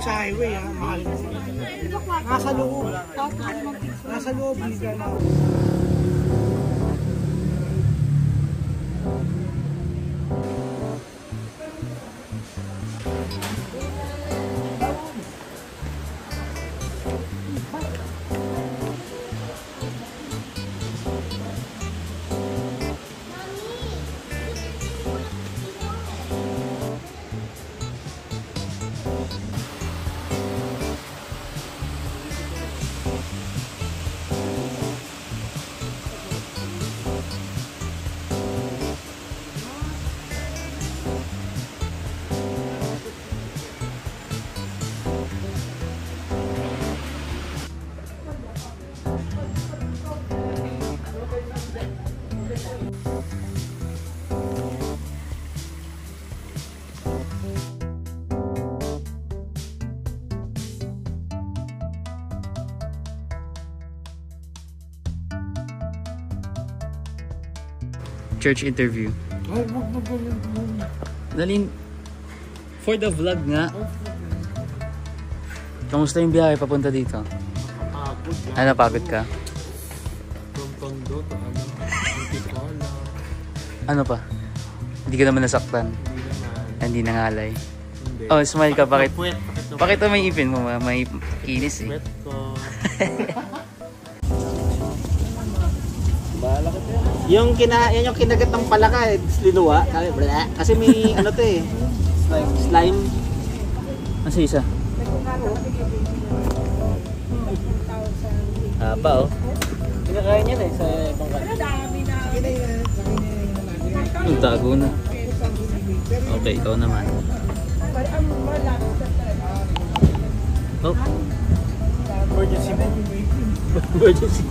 sa highway ha, mahal. Nasa loob. Nasa loob, hindi na. Church interview. Dalin, for the vlog nga. Kamusta yung biyahe papunta dito? Ano, pagod ka? From Tondo to Antipolo. Ano pa? Hindi ka naman nasaktan? Hindi nangalay? Hindi. Oh, smile ka. Bakit? Puwet. Bakit may ipin mo? May kinis eh. Puwet ko. Yung yan yung kinagat ng palaka, linuwa. Kasi may ano to eh. Slime. Nasa isa? Haba oh. Kinakain yan eh sa ibang kanto. Ang tago na. Okay, ikaw naman. Oh. Emergency. Emergency.